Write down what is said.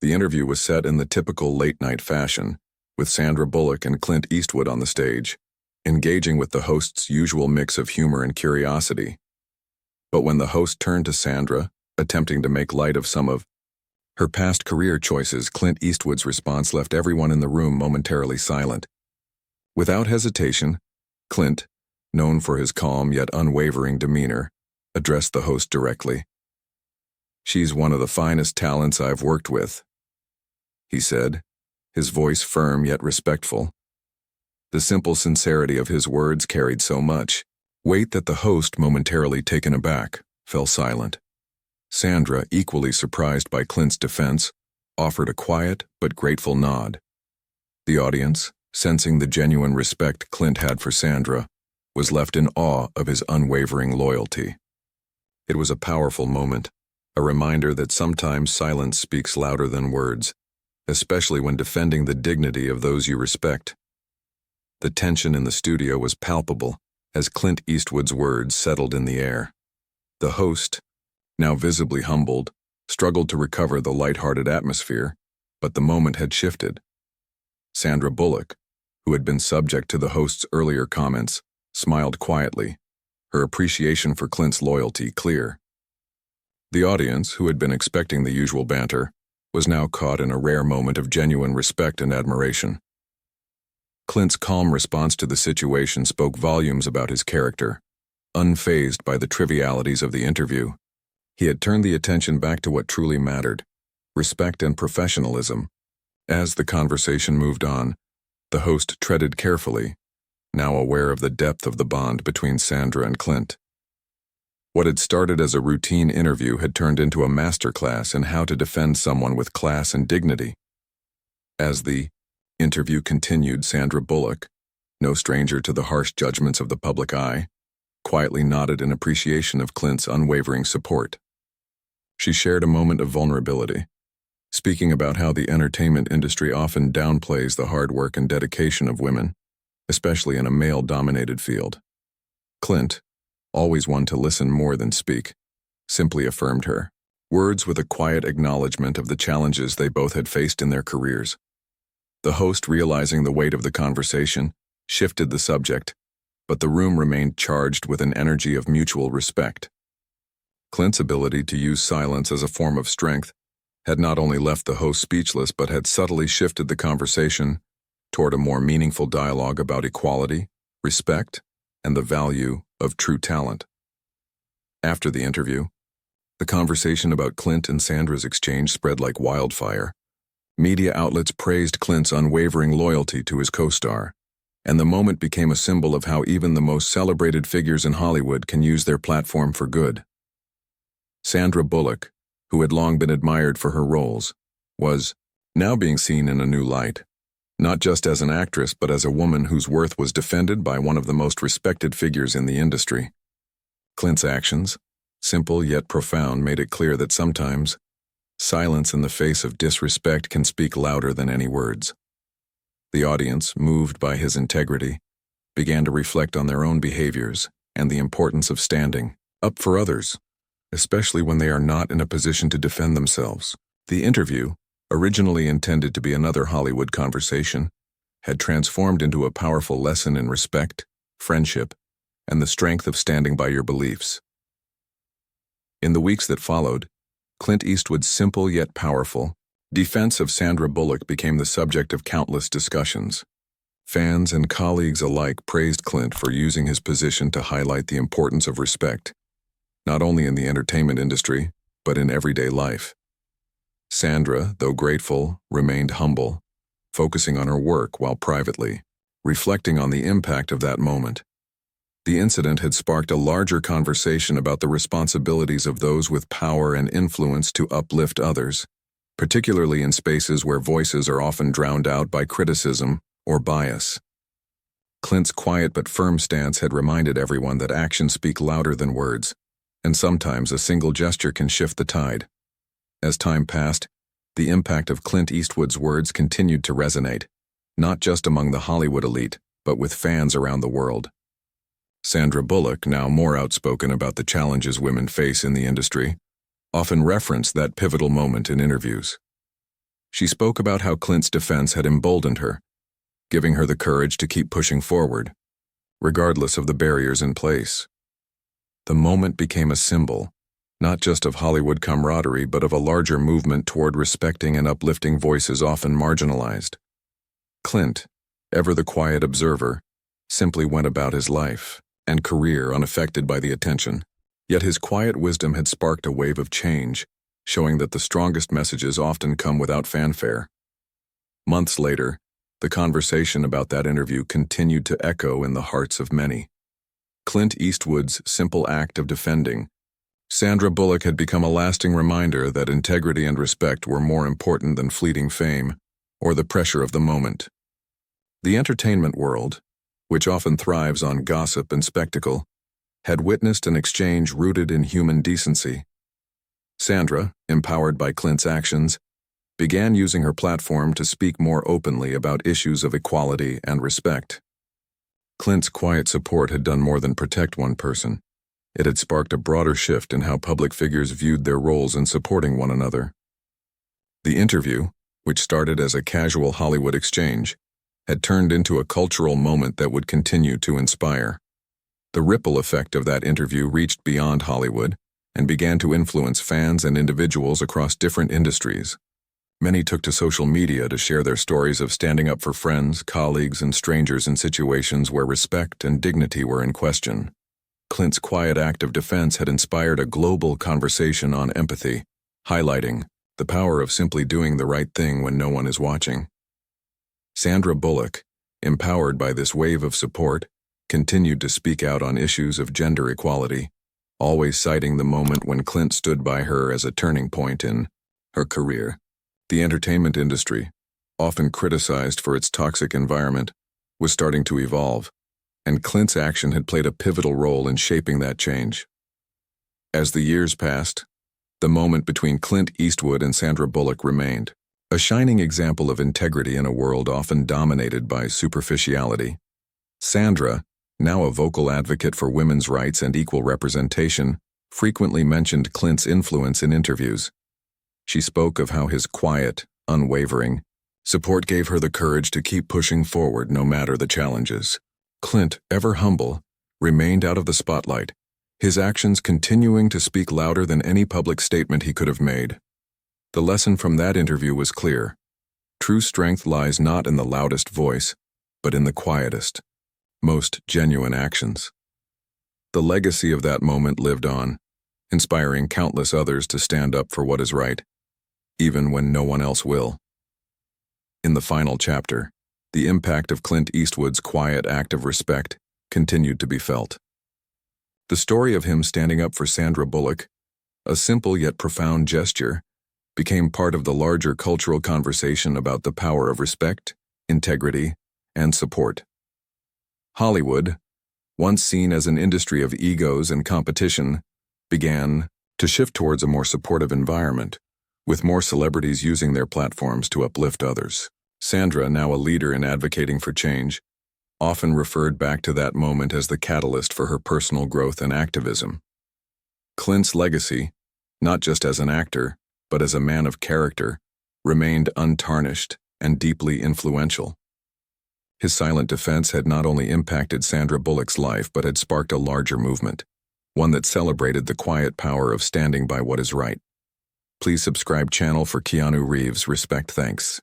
The interview was set in the typical late-night fashion, with Sandra Bullock and Clint Eastwood on the stage, engaging with the host's usual mix of humor and curiosity. But when the host turned to Sandra, attempting to make light of some of her past career choices, Clint Eastwood's response left everyone in the room momentarily silent. Without hesitation, Clint, known for his calm yet unwavering demeanor, addressed the host directly. "She's one of the finest talents I've worked with," he said, his voice firm yet respectful. The simple sincerity of his words carried so much weight that the host, momentarily taken aback, fell silent. Sandra, equally surprised by Clint's defense, offered a quiet but grateful nod. The audience, sensing the genuine respect Clint had for Sandra, was left in awe of his unwavering loyalty. It was a powerful moment, a reminder that sometimes silence speaks louder than words, especially when defending the dignity of those you respect. The tension in the studio was palpable as Clint Eastwood's words settled in the air. The host, now visibly humbled, struggled to recover the light-hearted atmosphere, but the moment had shifted. Sandra Bullock, who had been subject to the host's earlier comments, smiled quietly, her appreciation for Clint's loyalty clear. The audience, who had been expecting the usual banter, was now caught in a rare moment of genuine respect and admiration. Clint's calm response to the situation spoke volumes about his character. Unfazed by the trivialities of the interview, he had turned the attention back to what truly mattered: respect and professionalism. As the conversation moved on, the host treaded carefully, now aware of the depth of the bond between Sandra and Clint. What had started as a routine interview had turned into a masterclass in how to defend someone with class and dignity. As the interview continued, Sandra Bullock, no stranger to the harsh judgments of the public eye, quietly nodded in appreciation of Clint's unwavering support. She shared a moment of vulnerability, speaking about how the entertainment industry often downplays the hard work and dedication of women, especially in a male-dominated field. Clint, always one to listen more than speak, simply affirmed her words with a quiet acknowledgement of the challenges they both had faced in their careers. The host, realizing the weight of the conversation, shifted the subject, but the room remained charged with an energy of mutual respect. Clint's ability to use silence as a form of strength had not only left the host speechless but had subtly shifted the conversation toward a more meaningful dialogue about equality, respect, and the value of true talent. After the interview, the conversation about Clint and Sandra's exchange spread like wildfire. Media outlets praised Clint's unwavering loyalty to his co-star, and the moment became a symbol of how even the most celebrated figures in Hollywood can use their platform for good. Sandra Bullock, who had long been admired for her roles, was now being seen in a new light, not just as an actress but as a woman whose worth was defended by one of the most respected figures in the industry. Clint's actions, simple yet profound, made it clear that sometimes silence in the face of disrespect can speak louder than any words. The audience, moved by his integrity, began to reflect on their own behaviors and the importance of standing up for others, especially when they are not in a position to defend themselves. The interview, originally intended to be another Hollywood conversation, had transformed into a powerful lesson in respect, friendship, and the strength of standing by your beliefs. In the weeks that followed, Clint Eastwood's simple yet powerful defense of Sandra Bullock became the subject of countless discussions. Fans and colleagues alike praised Clint for using his position to highlight the importance of respect, not only in the entertainment industry, but in everyday life. Sandra, though grateful, remained humble, focusing on her work while privately reflecting on the impact of that moment. The incident had sparked a larger conversation about the responsibilities of those with power and influence to uplift others, particularly in spaces where voices are often drowned out by criticism or bias. Clint's quiet but firm stance had reminded everyone that actions speak louder than words, and sometimes a single gesture can shift the tide. As time passed, the impact of Clint Eastwood's words continued to resonate, not just among the Hollywood elite, but with fans around the world. Sandra Bullock, now more outspoken about the challenges women face in the industry, often referenced that pivotal moment in interviews. She spoke about how Clint's defense had emboldened her, giving her the courage to keep pushing forward, regardless of the barriers in place. The moment became a symbol, not just of Hollywood camaraderie, but of a larger movement toward respecting and uplifting voices often marginalized. Clint, ever the quiet observer, simply went about his life and career unaffected by the attention. Yet his quiet wisdom had sparked a wave of change, showing that the strongest messages often come without fanfare. Months later, the conversation about that interview continued to echo in the hearts of many. Clint Eastwood's simple act of defending Sandra Bullock had become a lasting reminder that integrity and respect were more important than fleeting fame or the pressure of the moment. The entertainment world, which often thrives on gossip and spectacle, had witnessed an exchange rooted in human decency. Sandra, empowered by Clint's actions, began using her platform to speak more openly about issues of equality and respect. Clint's quiet support had done more than protect one person. It had sparked a broader shift in how public figures viewed their roles in supporting one another. The interview, which started as a casual Hollywood exchange, had turned into a cultural moment that would continue to inspire. The ripple effect of that interview reached beyond Hollywood and began to influence fans and individuals across different industries. Many took to social media to share their stories of standing up for friends, colleagues, and strangers in situations where respect and dignity were in question. Clint's quiet act of defense had inspired a global conversation on empathy, highlighting the power of simply doing the right thing when no one is watching. Sandra Bullock, empowered by this wave of support, continued to speak out on issues of gender equality, always citing the moment when Clint stood by her as a turning point in her career. The entertainment industry, often criticized for its toxic environment, was starting to evolve, and Clint's action had played a pivotal role in shaping that change. As the years passed, the moment between Clint Eastwood and Sandra Bullock remained, a shining example of integrity in a world often dominated by superficiality. Sandra, now a vocal advocate for women's rights and equal representation, frequently mentioned Clint's influence in interviews. She spoke of how his quiet, unwavering support gave her the courage to keep pushing forward no matter the challenges. Clint, ever humble, remained out of the spotlight, his actions continuing to speak louder than any public statement he could have made. The lesson from that interview was clear. True strength lies not in the loudest voice, but in the quietest, most genuine actions. The legacy of that moment lived on, inspiring countless others to stand up for what is right, even when no one else will. In the final chapter, the impact of Clint Eastwood's quiet act of respect continued to be felt. The story of him standing up for Sandra Bullock, a simple yet profound gesture, became part of the larger cultural conversation about the power of respect, integrity, and support. Hollywood, once seen as an industry of egos and competition, began to shift towards a more supportive environment, with more celebrities using their platforms to uplift others. Sandra, now a leader in advocating for change, often referred back to that moment as the catalyst for her personal growth and activism. Clint's legacy, not just as an actor, but as a man of character, remained untarnished and deeply influential. His silent defense had not only impacted Sandra Bullock's life but had sparked a larger movement, one that celebrated the quiet power of standing by what is right. Please subscribe channel for Keanu Reeves. Respect, thanks.